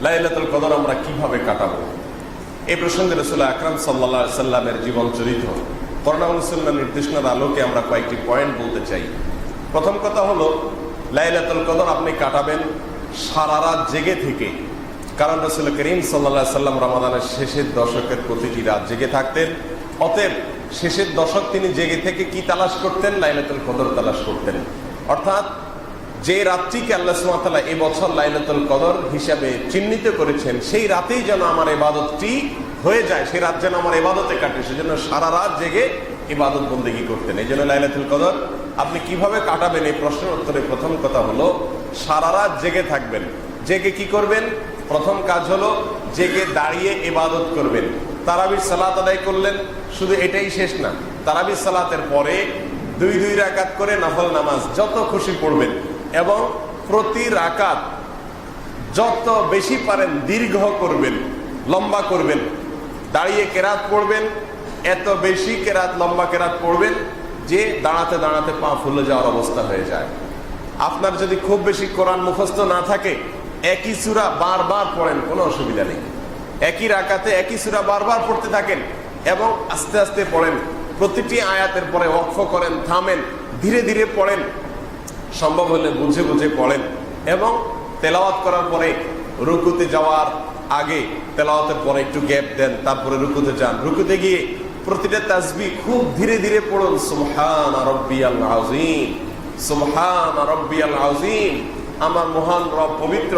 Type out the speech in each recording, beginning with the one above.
লাইলাতুল কদর আমরা কিভাবে কাটাবো? এই প্রসঙ্গে রাসূল আকরাম সাল্লাল্লাহু আলাইহি সাল্লামের জীবন চরিত্র, কোরআন ও সুন্নাহর নির্দেশনার আলোকে আমরা কয়েকটি পয়েন্ট বলতে চাই। প্রথম কথা হলো, লাইলাতুল কদর আপনি কাটাবেন সারা রাত জেগে থেকে। কারণ রাসূল করিম সাল্লাল্লাহু আলাইহি সাল্লাম রমাদানের শেষের দশকের প্রতিটি রাত জেগে থাকতেন। অতএব শেষের দশক তিনি জেগে থেকে কি তালাশ করতেন? লাইলাতুল কদর তালাশ করতেন। অর্থাৎ যে রাতটিকে আল্লাহ সুবহানাহু ওয়া তাআলা এই বছর লাইলাতুল কদর হিসাবে চিহ্নিত করেছেন, সেই রাতেই যেন আমার ইবাদতটি হয়ে যায়, সেই রাত যেন আমার ইবাদতে কাটে, সেজন্য সারা রাত জেগে ইবাদত বন্দেগী করতেন। এই জন্য লাইলাতুল কদর আপনি কিভাবে কাটাবেন, এই প্রশ্নের উত্তরে প্রথম কথা হলো সারা রাত জেগে থাকবেন। জেগে কি করবেন? প্রথম কাজ হলো জেগে দাঁড়িয়ে ইবাদত করবেন। তারাবির সালাত আদায় করলেন, শুধু এটাই শেষ না, তারাবির সালাতের পরে দুই রাকাত করে নফল নামাজ যত খুশি পড়বেন এবং প্রতি রাকাত যত বেশি পারেন দীর্ঘ করবেন, লম্বা করবেন। দাঁড়িয়ে কেরাত পড়বেন, এত বেশি কেরাত, লম্বা কেরাত পড়বেন যে দাঁড়াতে দাঁড়াতে পা ফুলে যাওয়ার অবস্থা হয়ে যায়। আপনার যদি খুব বেশি কোরআন মুখস্থ না থাকে, একই সূরা বারবার পড়েন, কোনো অসুবিধা নেই। একই রাকাতে একই সূরা বারবার পড়তে থাকেন এবং আস্তে আস্তে পড়েন। প্রতিটি আয়াতের পরে ওয়াকফ করেন, থামেন, ধীরে ধীরে পড়েন, সম্ভব হলে বুঝে বুঝে পড়েন। এবং তেলাওয়াত করার পরে রুকুতে যাওয়ার আগে, তেলাওয়াতের পরে একটু গ্যাপ দেন, তারপরে রুকুতে যান। রুকুতে গিয়ে প্রতিটা তাসবিহ খুব ধীরে ধীরে পড়ুন। সুবহান রাব্বিয়াল আযীম, সুবহান রাব্বিয়াল আযীম। আমার মহান রব পবিত্র,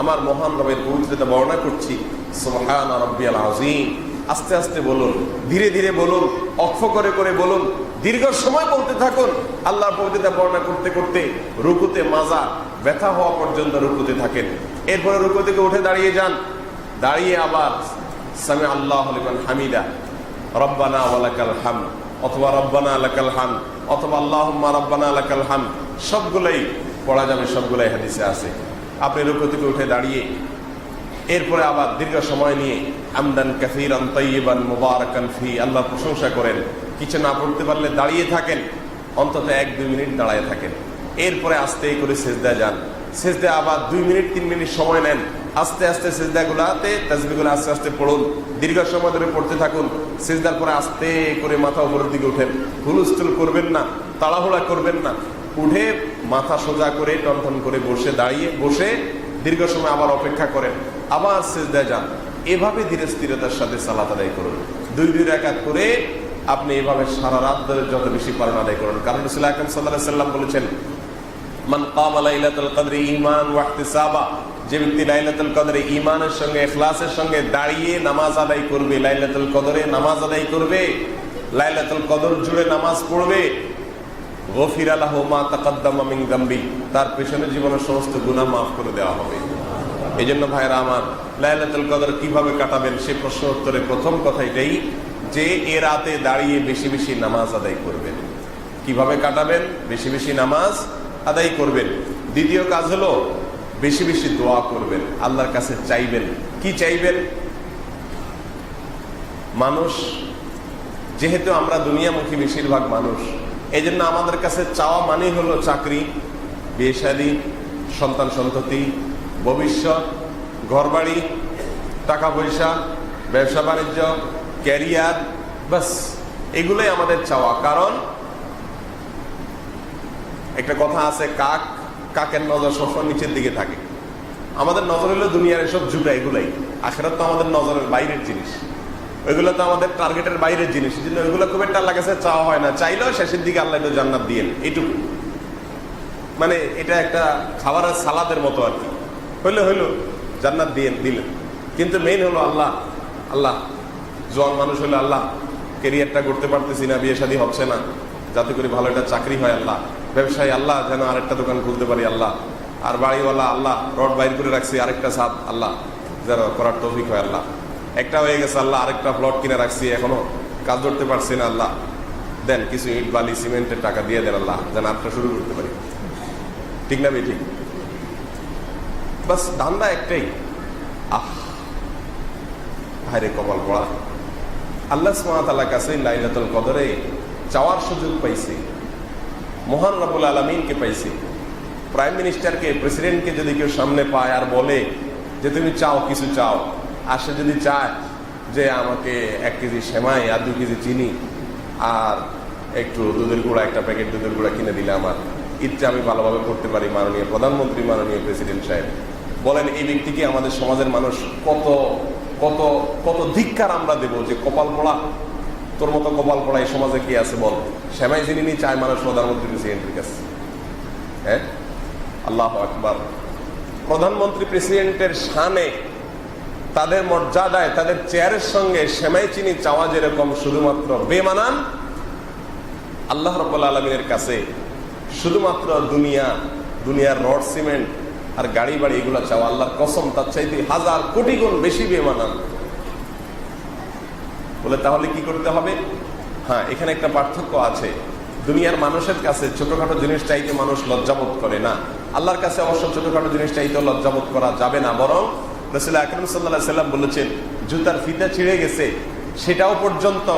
আমার মহান রবের পবিত্রতা বর্ণনা করছি। সুবহান রাব্বিয়াল আযীম। আস্তে আস্তে বলুন, ধীরে ধীরে বলুন, অক্ষ করে করে বলুন, দীর্ঘ সময় বলতে থাকুন। আল্লাহর পবিত্রতা বর্ণনা করতে করতে রুকুতে মাজা ব্যথা হওয়া পর্যন্ত রুকুতে থাকেন। এরপরে রুকু থেকে উঠে দাঁড়িয়ে যান। দাঁড়িয়ে আবার সামি আল্লাহু লিমান হামিদা, রব্বানা ওয়া লাকাল হামদ, অথবা রব্বানা লাকাল হামদ, অথবা আল্লাহুম্মা রব্বানা লাকাল হামদ, সবগুলাই পড়া যাবে, সবগুলাই হাদিসে আছে। আপনি রুকু থেকে উঠে দাঁড়িয়ে এরপরে আবার দীর্ঘ সময় নিয়ে হামদান কাসীরান তাইয়িবান মুবারাকান ফি, আল্লাহর প্রশংসা করেন। কিছু না পড়তে পারলে দাঁড়িয়ে থাকেন, অন্তত 1-2 মিনিট দাঁড়ায় থাকেন। এরপরে আস্তে করে সিজদায় যান। সিজদায় আবার 2 মিনিট 3 মিনিট সময় নেন। আস্তে আস্তে সিজদাগুলোতে তাসবিহগুলো আস্তে আস্তে পড়ুন, দীর্ঘ সময় ধরে পড়তে থাকুন। সিজদার পরে আস্তে করে মাথা উপরের দিকে উঠেন। হুলস্থুল করবেন না, তাড়াহুড়া করবেন না। উঠে মাথা সোজা করে টনটন করে বসে, দাঁড়িয়ে বসে দীর্ঘ সময় আবার অপেক্ষা করেন, আবার সিজদায় যান। এভাবে ধীরে স্থিরতার সাথে সালাত আদায় করুন। 2 রাকাত করে আপনি এভাবে সারা রাত ধরে যত বেশি পারেন আদায় করুন। কারণ রাসূল আকরাম সাল্লাল্লাহু আলাইহি সাল্লাম বলেছেন, মান কামা লাইলাতুল কদরি ঈমানান ওয়া ইহতিসাবা, যে ব্যক্তি লাইলাতুল কদরে ঈমানের সঙ্গে ইখলাসের সঙ্গে দাঁড়িয়ে নামাজ আদায় করবে, লাইলাতুল কদরে নামাজ আদায় করবে, লাইলাতুল কদর জুড়ে নামাজ পড়বে, গফিরা লাহু মা তাকাদ্দামা মিন যামবি, তার পেছনের জীবনের সমস্ত গুনাহ মাফ করে দেওয়া হবে। এই জন্য ভাইরা আমার, লাইলাতুল কদর কিভাবে কাটাবেন সে প্রশ্ন উত্তরে প্রথম কথা এটাই যে এ রাতে দাঁড়িয়ে বেশি বেশি নামাজ আদায় করবেন। কিভাবে কাটাবেন? বেশি বেশি নামাজ আদায় করবেন। দ্বিতীয় কাজ হলো বেশি বেশি দোয়া করবেন, আল্লাহর কাছে চাইবেন। কি চাইবেন? মানুষ যেহেতু আমরা দুনিয়ামুখী বেশিরভাগ মানুষ, এই জন্য আমাদের কাছে চাওয়া মানে হলো চাকরি, বিয়ে শাদী, সন্তান সন্ততি, ভবিষ্যৎ, ঘরবাড়ি, টাকা পয়সা, ব্যবসা বাণিজ্য, ক্যারিয়ার, বাস এগুলোই আমাদের চাওয়া। কারণ একটা কথা আছে, কাকের নজর সবসময় নিচের দিকে থাকে। আমাদের নজর হলো দুনিয়ার এসব জুটা, এগুলাই। আখিরাত তো আমাদের নজরের বাইরের জিনিস, ওইগুলো তো আমাদের টার্গেটের বাইরের জিনিস। এই জন্য ওইগুলো খুব একটা আল্লাহর কাছে চাওয়া হয় না। চাইলেও শেষের দিকে আল্লাহ একটু জান্নাত দিয়েন, এইটুকু। মানে এটা একটা খাবারের সালাদের মতো আর কি। হইলো জান্নাত দিলেন, কিন্তু মেইন হলো আল্লাহ। আল্লাহ জোয়ান মানুষ হলে আল্লাহ কেরিয়ারটা করতে পারতেছি না, বিয়ে শাদী হচ্ছে না, যাতে করে ভালো একটা চাকরি হয় আল্লাহ, ব্যবসায়ী আল্লাহ যেন আরেকটা দোকান খুলতে পারি আল্লাহ, আর বাড়িওয়ালা আল্লাহ রড বাইর করে রাখছি আরেকটা ছাদ আল্লাহ যেন করার তৌফিক হয় আল্লাহ, একটা হয়ে গেছে আল্লাহ আরেকটা প্লট কিনে রাখছি এখনো কাজ করতে পারছি না আল্লাহ, দেন কিছু ইট বালি সিমেন্টের টাকা দিয়ে দেন আল্লাহ যেন আরেকটা শুরু করতে পারি। ঠিক না ঠিক? বাস ধান্দা একটাই, ভাইরে কপাল পড়া। আল্লাহ সুবহানাহু ওয়া তাআলার কাছে লাইলাতুল কদরে চাওয়ার সুযোগ পাইছি, মহান রব্বুল আলামিনকে পাইছি। প্রাইম মিনিস্টারকে, প্রেসিডেন্টকে যদি কেউ সামনে পায় আর বলে যে তুমি চাও কিছু চাও, আর সে যদি চায় যে আমাকে 1 কেজি সেমাই আর 2 কেজি চিনি আর একটু দুধের গুঁড়া, একটা প্যাকেট দুধের গুঁড়া কিনে দিলে আমার ইচ্ছা আমি ভালোভাবে করতে পারি, মাননীয় প্রধানমন্ত্রী, মাননীয় প্রেসিডেন্ট সাহেব, বলেন এই ব্যক্তিকে আমাদের সমাজের মানুষ কত কত কত ধিক্কার আমরা দেব যে কপাল পোড়া, তোর মতো কপাল পোড়া এই সমাজে কি আছে বল? সেমাই চিনি নিয়ে চায় মানুষ প্রধানমন্ত্রী প্রেসিডেন্টের কাছে। হ্যাঁ, আল্লাহু আকবার। প্রধানমন্ত্রী প্রেসিডেন্টের শানে, তাদের মর্যাদায়, তাদের চেয়ারের সঙ্গে সেমাই চিনি চাওয়া যেরকম শুধুমাত্র বেমানান, আল্লাহ রাব্বুল আলামিনের কাছে শুধুমাত্র দুনিয়ার রড সিমেন্ট আর গাড়ি বাড়ি এগুলো চাওয়া আল্লাহর কসম তার চাইতে 1000 কোটি গুণ বেশি বেমানান। বলে তাহলে কি করতে হবে? হ্যাঁ, এখানে একটা পার্থক্য আছে। দুনিয়ার মানুষের কাছে ছোটখাটো জিনিস চাইতে মানুষ লজ্জাবোধ করে না, আল্লাহর কাছে অবশ্য ছোটখাটো জিনিস চাইতে লজ্জাবোধ করা যাবে না, বরং রাসূল আকরাম সাল্লাল্লাহু আলাইহি সাল্লাম বলেছেন জুতার ফিতা ছিঁড়ে গেছে সেটাও পর্যন্ত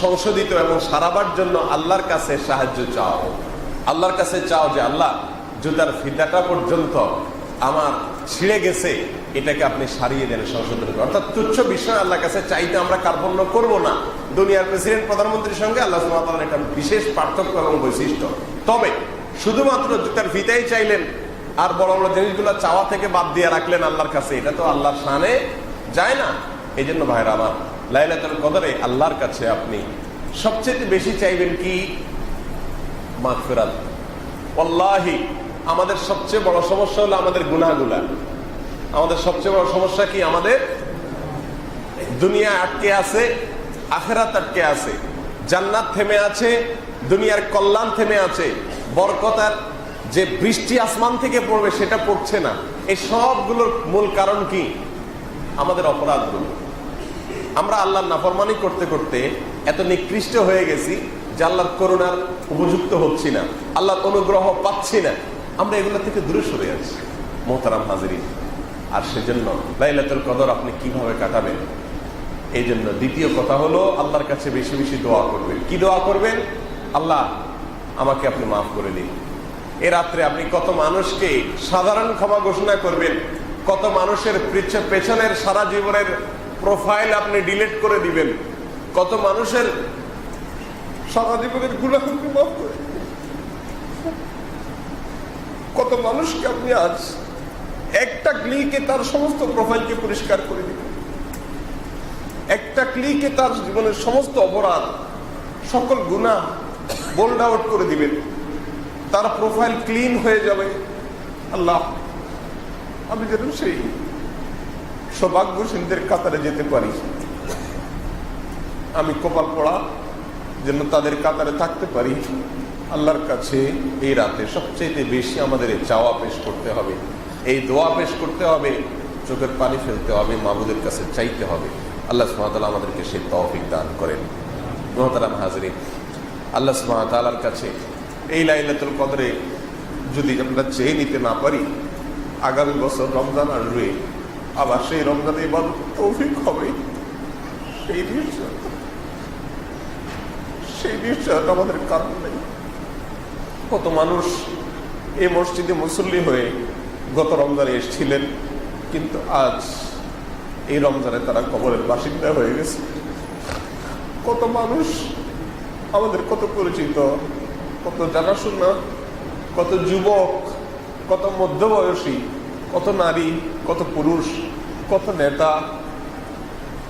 সংশোধিত এবং সারাবার জন্য আল্লাহর কাছে সাহায্য চাও। আল্লাহর কাছে চাও যে আল্লাহ, জুতার ফিতাটা পর্যন্ত আমার ছিঁড়ে গেছে, এটাকে আপনি সারিয়ে দেন, সংশোধন করেন। অর্থাৎ তুচ্ছ বিষয় আল্লাহর কাছে চাইতে আমরা কার্পণ্য করব না। দুনিয়ার প্রেসিডেন্ট, প্রধানমন্ত্রীর সঙ্গে আল্লাহ সুবহানাহু ওয়া তাআলার একটা বিশেষ পার্থক্য এবং বৈশিষ্ট্য। তবে শুধুমাত্র জুতার ফিতাই চাইলেন আর বড় বড় জিনিসগুলো চাওয়া থেকে বাদ দিয়ে রাখলেন আল্লাহর কাছে, এটা তো আল্লাহর শানে যায় না। এই জন্য ভাইরা আমার, লাইলাতুল কদরে আল্লাহর কাছে আপনি সবচেয়ে বেশি চাইবেন কি? মাগফিরাত। ওয়াল্লাহি আমাদের সবচেয়ে বড় সমস্যা হলো আমাদের গুনাহগুলা। আমাদের সবচেয়ে বড় সমস্যা কি? আমাদের দুনিয়া আটকে আছে, আখিরাত আটকে আছে, জান্নাত থেমে আছে, দুনিয়ার কল্যাণ থেমে আছে, বরকতার যে বৃষ্টি আসমান থেকে পড়বে সেটা পড়ছে না। এই সবগুলোর মূল কারণ কি? আমাদের অপরাধগুলো। আমরা আল্লাহর নাফরমানি করতে করতে এত নিকৃষ্ট হয়ে গেছি যে আল্লাহর করুণার উপযুক্ত হচ্ছি না, আল্লাহর অনুগ্রহ পাচ্ছি না, আমরা এগুলো থেকে দূরে সরে আছি মোহতারাম হাজিরিন। আর সেজন্য লাইলাতুল কদর আপনি কিভাবে কাটাবেন? এই জন্য দ্বিতীয় কথা হলো আল্লাহর কাছে বেশি বেশি দোয়া করবেন। কি দোয়া করবেন? আল্লাহ আমাকে আপনি মাফ করে দিন। এ রাত্রে আপনি কত মানুষকে সাধারণ ক্ষমা ঘোষণা করবেন, কত মানুষের পেছনের সারা জীবনের প্রোফাইল আপনি ডিলিট করে দিবেন, কত মানুষের সারা জীবনের গুনাহকে মাফ করে, কত মানুষকে আপনি আজ একটা ক্লিকে তার সমস্ত প্রোফাইলকে পরিষ্কার করে দিবেন, একটা ক্লিকে তার জীবনের সমস্ত অপরাধ, সকল গুনাহ বোল্ড আউট করে দিবেন, তার প্রোফাইল ক্লিন হয়ে যাবে। আল্লাহ, আমি যেন সেই সৌভাগ্যশীলদের কাতারে যেতে পারি, আমি কপাল পড়া যেন তাদের কাতারে থাকতে পারি। আল্লাহর কাছে এই রাতে সবচেয়ে বেশি আমাদের চাওয়া পেশ করতে হবে, এই দোয়া পেশ করতে হবে, চোখের পানি ফেলতে হবে, মাবুদের কাছে চাইতে হবে। আল্লাহ সুবহানাহু ওয়া তাআলা আমাদেরকে সেই তৌফিক দান করেন। মুহতারাম হাজিরিন, আল্লাহ সুবহানাহু ওয়া তাআলার কাছে এই লাইলাতুল কদরে যদি আমরা চেয়ে নিতে না পারি, আগামী বছর রমজান আসবে, আবার সেই রমজানে ইবাদত তৌফিক হবে, সেই নিশ্চয়তা আমাদের কারণ নেই। কত মানুষ এই মসজিদে মুসল্লি হয়ে গত রমজানে এসেছিলেন, কিন্তু আজ এই রমজানে তারা কবরের বাসিন্দা হয়ে গেছে। কত মানুষ আমাদের, কত পরিচিত, কত জানাশোনা, কত যুবক, কত মধ্যবয়সী, কত নারী, কত পুরুষ, কত নেতা,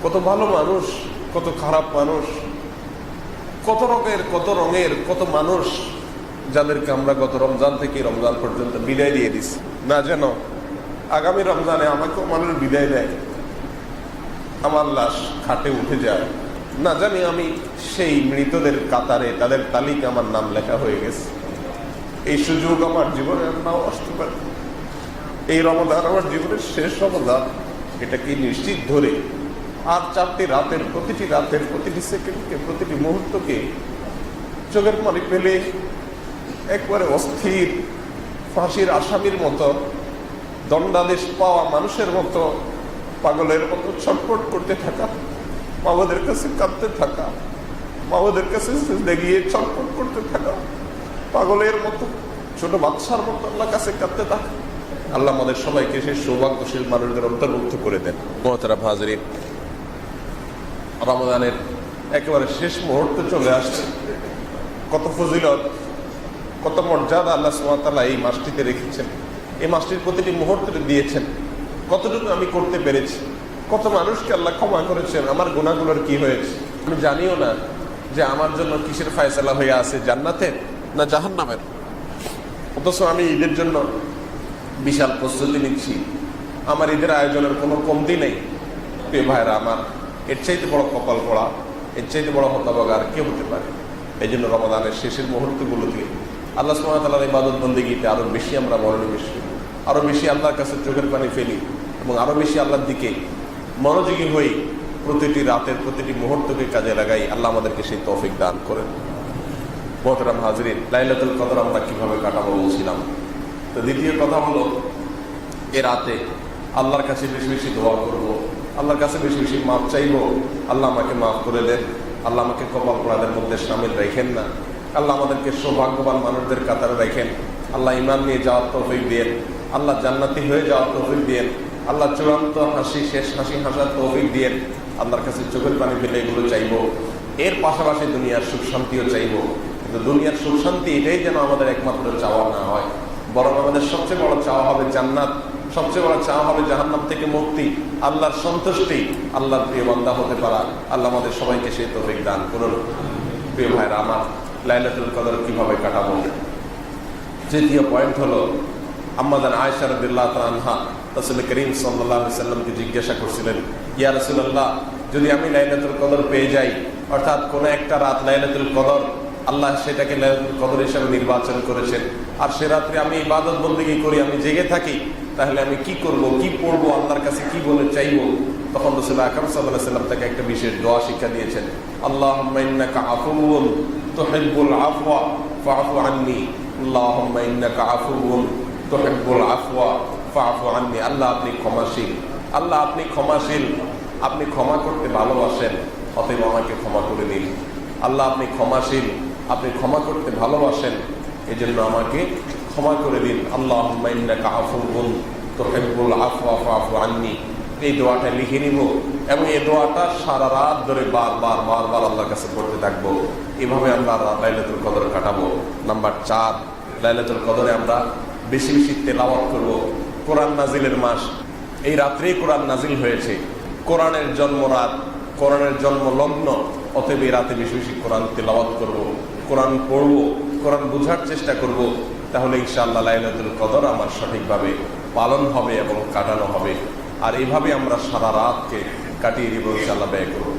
কত ভালো মানুষ, কত খারাপ মানুষ, কত রঙের কত মানুষ, যাদেরকে আমরা গত রমজান থেকে রমজান পর্যন্ত বিদায় দিয়ে দিচ্ছি, না যেন আগামী রমজানে আমাকেও মানুষ বিদায় দেয়, আমার লাশ খাটে উঠে যায়, না জানি আমি সেই মৃতদের কাতারে, তাদের তালিকা আমার নাম লেখা হয়ে গেছে। এই সুযোগ আমার জীবনে নাও আসতে পারে। এই রমজান আমার জীবনের শেষ রমজান, এটাকে নিশ্চিত ধরে আর 4টি রাতের, প্রতিটি রাতের প্রতিটি সেকেন্ডকে, প্রতিটি মুহূর্তকে চোখের পানি ফেলে একবারে অস্থির ফাঁসির আসামির মতো, দণ্ডাদেশ পাওয়া মানুষের মতো, পাগলের মতো ছটফট করতে থাকা, মাবাদের কাছে কাঁদতে থাকা, মাবাদের কাছে গিয়ে ছটফট করতে থাকা, পাগলের মতো, ছোট বাচ্চার মতো আল্লাহর কাছে কাঁদতে থাকা, আল্লাহ আমাদের সবাইকে সেই সৌভাগ্যশীল মানুষদের অন্তর্ভুক্ত করে দেন। মোহতারাম হাজরিন, রমাদানের একেবারে শেষ মুহূর্তে চলে আসছে। কত ফজিলত, কত মর্যাদা আল্লাহ সুবহানাহু ওয়া তাআলা এই মাসটিতে রেখেছেন, এই মাসটির প্রতিটি মুহূর্তে দিয়েছেন। কতটুকু আমি করতে পেরেছি, কত মানুষকে আল্লাহ ক্ষমা করেছেন, আমার গুনাহগুলোর কি হয়েছে আমি জানিও না যে আমার জন্য কিসের ফায়সালা হয়ে আছে, জান্নাতের না জাহান্নামের। অথচ আমি ঈদের জন্য বিশাল প্রস্তুতি নিচ্ছি, আমার ঈদের আয়োজনের কোনো কমতি নেই। প্রিয় ভাইরা আমার, এর চাইতে বড় কপাল পড়া, এর চাইতে বড় হতভাগা আর কে হতে পারে? এই জন্য রমাদানের শেষের মুহূর্তগুলোতে আল্লাহ সুবহানাহু ওয়া তাআলার ইবাদত বন্দেগীতে আরো বেশি আমরা মনোনিবেশ করি, আরো বেশি আল্লাহর কাছে চোখের পানি ফেলি এবং আরো বেশি আল্লাহর দিকে মনোযোগী হই। প্রতিটি রাতের প্রতিটি মুহূর্তকে কাজে লাগাই। আল্লাহ আমাদেরকে সেই তৌফিক দান করেন। মোহতারাম হাজরিন, লাইলাতুল কদর আমরা কিভাবে কাটাবো বলছিলাম। তো দ্বিতীয় কথা হলো, এ রাতে আল্লাহর কাছে বেশি বেশি দোয়া করবো, আল্লাহর কাছে বেশি বেশি মাফ চাইবো। আল্লাহ আমাকে মাফ করে দেন, আল্লাহ আমাকে কপাল পোড়াদের মধ্যে শামিল রাখেন না, আল্লাহ আমাদেরকে সৌভাগ্যবান মানুষদের কাতারে রাখেন, আল্লাহ ইমান নিয়ে যাওয়ার তৌফিক দেন, আল্লাহ জান্নাতি হয়ে যাওয়ার তৌফিক দেন, আল্লাহ চূড়ান্ত হাসি, শেষ হাসি হাসার তৌফিক দেন। আল্লাহর কাছে চোখের পানি ফেলে এগুলো চাইবো। এর পাশাপাশি দুনিয়ার সুখ শান্তিও চাইবো, কিন্তু দুনিয়ার সুখ শান্তি এটাই যেন আমাদের একমাত্র চাওয়া না হয়, বরং আমাদের সবচেয়ে বড় চাওয়া হবে জান্নাত, সবচেয়ে বড় চাওয়া হবে জাহান্নাম থেকে মুক্তি, আল্লাহর সন্তুষ্টি, আল্লাহর প্রিয় বান্দা হতে পারা। আল্লাহ আমাদের সবাইকে সেই তৌফিক দান করুন। প্রিয় ভাইরা আমার, লাইলাতুল কদর কিভাবে কাটাবো? তৃতীয় পয়েন্ট হলো, আম্মাজান আয়েশা রাদিয়াল্লাহু তাআলা আনহা রাসূল করিম সাল্লাল্লাহু আলাইহি ওয়াসাল্লামকে জিজ্ঞাসা করছিলেন, ইয়া রাসূলুল্লাহ, যদি আমি লাইলাতুল কদর পেয়ে যাই, অর্থাৎ কোন একটা রাত লাইলাতুল কদর, আল্লাহ সেটাকে লাইলাতুল কদর হিসেবে নির্বাচন করেছেন, আর সে রাত্রে আমি ইবাদত বন্দেগী করি, আমি জেগে থাকি, তাহলে আমি কি করব, কি পড়বো, আল্লাহর কাছে কি বলে চাইবো? তখন রাসূল আকরাম সাল্লাল্লাহু আলাইহি ওয়াসাল্লাম তাকে একটা বিশেষ দোয়া শিক্ষা দিয়েছেন। আল্লাহুম্মা ইন্নাকা আফুউন তুহিব্বুল আফওয়া ফাআফু আন্নী, আল্লাহুম্মা ইন্নাকা আফুউন তুহিব্বুল আফওয়া ফাআফু আন্নী। আল্লাহ আপনি ক্ষমাশীল, আল্লাহ আপনি ক্ষমাশীল, আপনি ক্ষমা করতে ভালোবাসেন, অতএব আমাকে ক্ষমা করে দিন। আল্লাহ আপনি ক্ষমাশীল, আপনি ক্ষমা করতে ভালোবাসেন, এজন্য আমাকে ক্ষমা করে দিন। আল্লাহুম্মা ইন্নাকা আফুউন তুহিব্বুল আফওয়া ফাআফু আন্নী। এই দোয়াটা লিখে নিব এবং এই দোয়াটা সারা রাত ধরে বারবার বারবার আল্লাহর কাছে পড়তে থাকবো। এভাবে আমরা লাইলাতুল কদর কাটাবো। নাম্বার 4, লাইলাতুল কদরে আমরা বেশি বেশি তেলাওয়াত করব। কোরআন নাজিলের মাস, এই রাত্রেই কোরআন নাজিল হয়েছে, কোরআনের জন্ম রাত, কোরআনের জন্ম লগ্ন, অতএব এই রাতে বেশি বেশি কোরআন তেলাওয়াত করব, কোরআন পড়বো, কোরআন বোঝার চেষ্টা করব। তাহলে ইনশাআল্লাহ লাইলাতুল কদর আমার সঠিকভাবে পালন হবে এবং কাটানো হবে। আর এইভাবে আমরা সারা রাতকে কাটিয়ে দিব, ইনশাআল্লাহ ব্যয় করব।